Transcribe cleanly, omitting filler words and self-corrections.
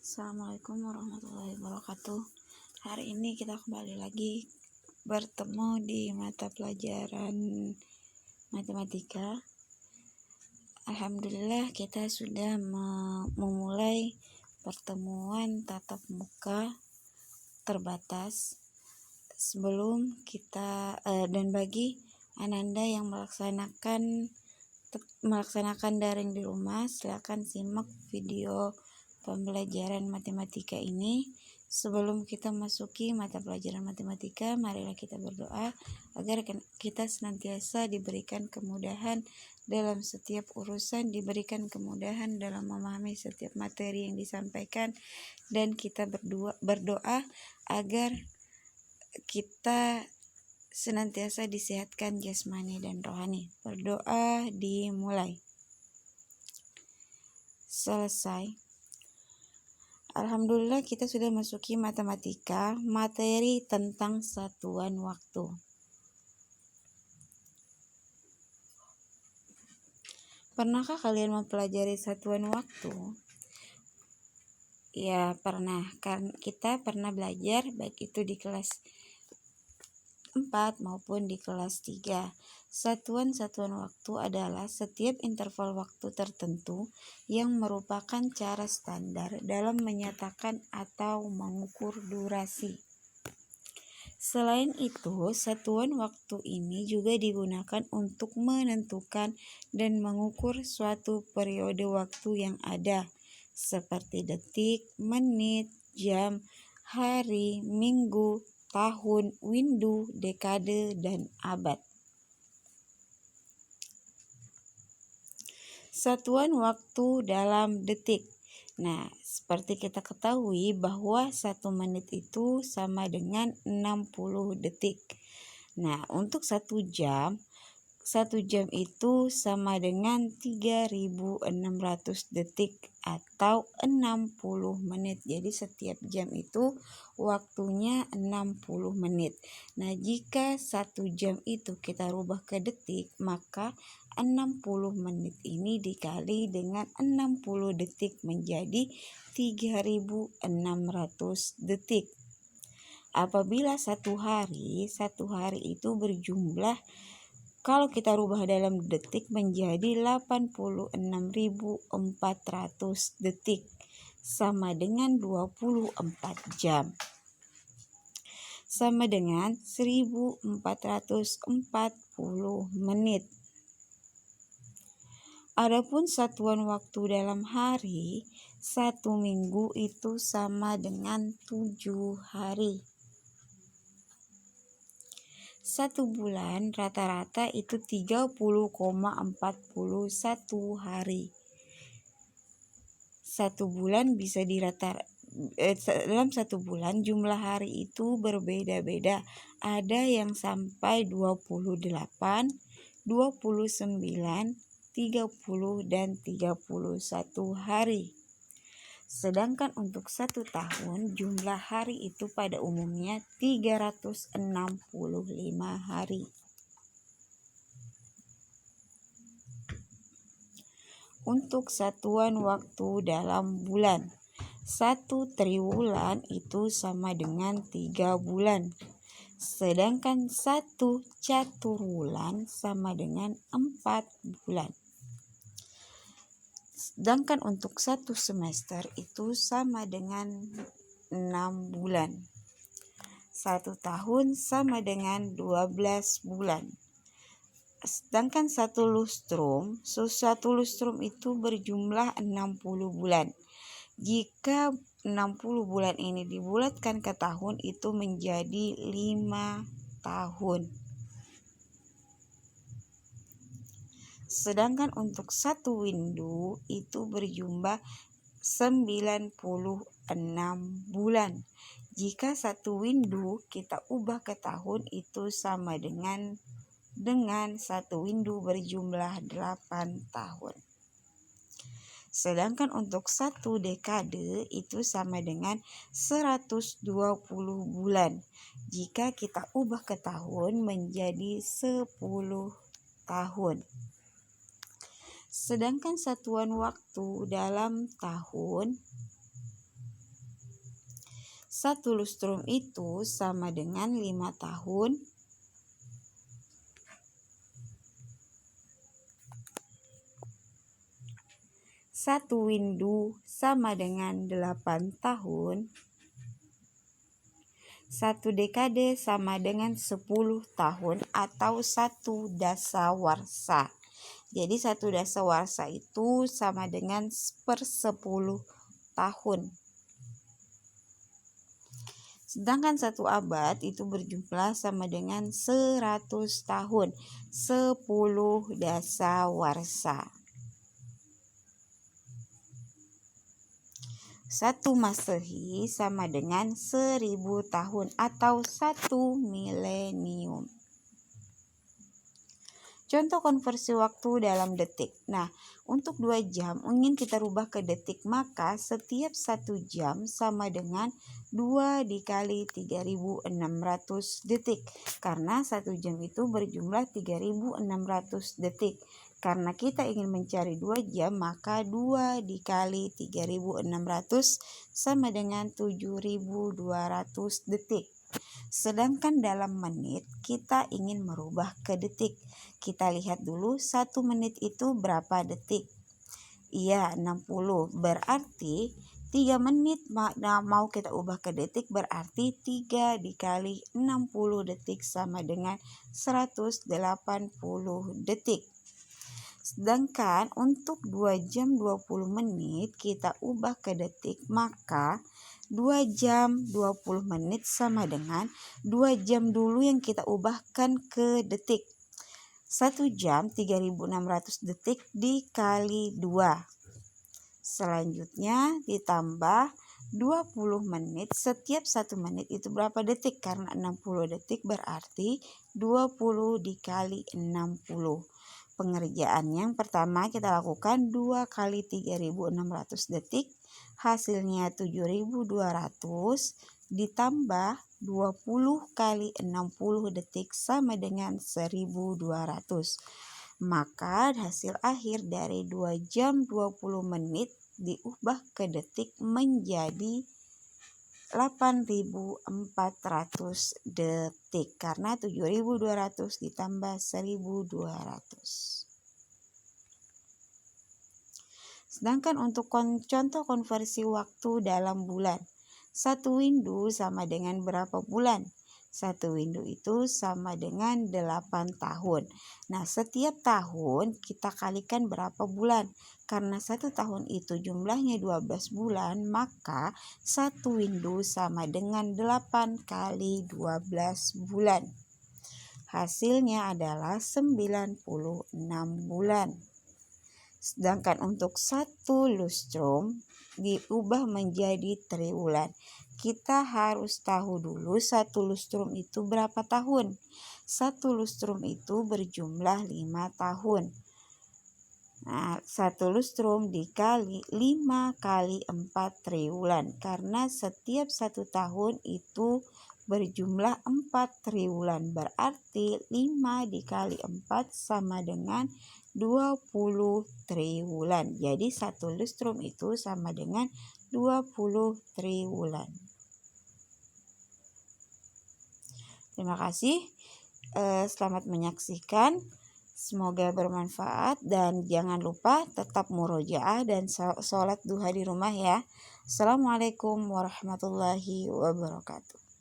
Assalamualaikum warahmatullahi wabarakatuh. Hari ini kita kembali lagi bertemu di mata pelajaran matematika. Alhamdulillah kita sudah memulai pertemuan tatap muka terbatas. Sebelum kita dan bagi Ananda yang melaksanakan daring di rumah, silakan simak video pembelajaran matematika ini. Sebelum kita masuki mata pelajaran matematika, marilah kita berdoa agar kita senantiasa diberikan kemudahan dalam setiap urusan, diberikan kemudahan dalam memahami setiap materi yang disampaikan, dan kita berdoa agar kita senantiasa disehatkan jasmani dan rohani. Berdoa dimulai. Selesai. Alhamdulillah kita sudah masuki matematika, materi tentang satuan waktu. Pernahkah kalian mempelajari satuan waktu? Ya, pernah. Karena kita pernah belajar baik itu di kelas 4 maupun di kelas 3. Satuan-satuan waktu adalah setiap interval waktu tertentu yang merupakan cara standar dalam menyatakan atau mengukur durasi. Selain itu, satuan waktu ini juga digunakan untuk menentukan dan mengukur suatu periode waktu yang ada, seperti detik, menit, jam, hari, minggu, tahun, windu, dekade, dan abad. Satuan waktu dalam detik. Nah, seperti kita ketahui bahwa 1 menit itu sama dengan 60 detik. Nah, untuk 1 jam itu sama dengan 3.600 detik atau 60 menit. Jadi setiap jam itu waktunya 60 menit. Nah, jika 1 jam itu kita rubah ke detik, maka 60 menit ini dikali dengan 60 detik menjadi 3.600 detik. Apabila satu hari itu berjumlah, kalau kita rubah dalam detik menjadi 86.400 detik, sama dengan 24 jam. Sama dengan 1.440 menit. Adapun satuan waktu dalam hari, 1 minggu itu sama dengan 7 hari. 1 bulan rata-rata itu 30,41 hari. 1 bulan bisa dalam 1 bulan jumlah hari itu berbeda-beda. Ada yang sampai 28, 29, 30, dan 31 hari. Sedangkan untuk 1 tahun jumlah hari itu pada umumnya 365 hari. Untuk satuan waktu dalam bulan, 1 triwulan itu sama dengan 3 bulan. Sedangkan 1 caturwulan sama dengan 4 bulan. Sedangkan untuk 1 semester itu sama dengan 6 bulan. 1 tahun sama dengan 12 bulan. Sedangkan 1 lustrum itu berjumlah 60 bulan. Jika 60 bulan ini dibulatkan ke tahun itu menjadi 5 tahun. Sedangkan untuk 1 windu itu berjumlah 96 bulan. Jika 1 windu kita ubah ke tahun itu sama dengan 1 windu berjumlah 8 tahun. Sedangkan untuk 1 dekade itu sama dengan 120 bulan. Jika kita ubah ke tahun menjadi 10 tahun. Sedangkan satuan waktu dalam tahun 1 lustrum itu sama dengan 5 tahun. 1 windu sama dengan 8 tahun. 1 dekade sama dengan 10 tahun atau 1 dasawarsa. Jadi 1 dasawarsa itu sama dengan per 10 tahun. Sedangkan 1 abad itu berjumlah sama dengan 100 tahun, 10 dasawarsa. 1 Masehi sama dengan 1000 tahun atau 1 milenium. Contoh konversi waktu dalam detik. Nah, untuk 2 jam ingin kita rubah ke detik, maka setiap 1 jam sama dengan 2 dikali 3600 detik. Karena 1 jam itu berjumlah 3600 detik. Karena kita ingin mencari 2 jam, maka 2 dikali 3600 sama dengan 7200 detik. Sedangkan dalam menit kita ingin merubah ke detik. Kita lihat dulu 1 menit itu berapa detik. Iya, 60. Berarti 3 menit mau kita ubah ke detik, berarti 3 dikali 60 detik sama dengan 180 detik. Sedangkan untuk 2 jam 20 menit kita ubah ke detik, maka 2 jam 20 menit sama dengan 2 jam dulu yang kita ubahkan ke detik. 1 jam 3600 detik dikali 2. Selanjutnya ditambah 20 menit. Setiap 1 menit itu berapa detik? Karena 60 detik berarti 20 dikali 60. Pengerjaan yang pertama kita lakukan 2 kali 3600 detik. Hasilnya 7200 ditambah 20 kali 60 detik sama dengan 1200. Maka hasil akhir dari 2 jam 20 menit diubah ke detik menjadi 8400 detik karena 7200 ditambah 1200. Sedangkan untuk contoh konversi waktu dalam bulan, 1 windu sama dengan berapa bulan? 1 windu itu sama dengan 8 tahun. Nah, setiap tahun kita kalikan berapa bulan? Karena 1 tahun itu jumlahnya 12 bulan, maka 1 windu sama dengan 8 kali 12 bulan. Hasilnya adalah 96 bulan. Sedangkan untuk 1 lustrum diubah menjadi triwulan. Kita harus tahu dulu 1 lustrum itu berapa tahun. 1 lustrum itu berjumlah 5 tahun. Nah, 1 lustrum dikali 5 kali 4 triwulan. Karena setiap 1 tahun itu berjumlah 4 triwulan. Berarti 5 dikali 4 sama dengan 20 triwulan. Jadi 1 lustrum itu sama dengan 20 triwulan. Terima kasih. Selamat menyaksikan. Semoga bermanfaat dan jangan lupa tetap murojaah dan sholat duha di rumah ya. Assalamualaikum warahmatullahi wabarakatuh.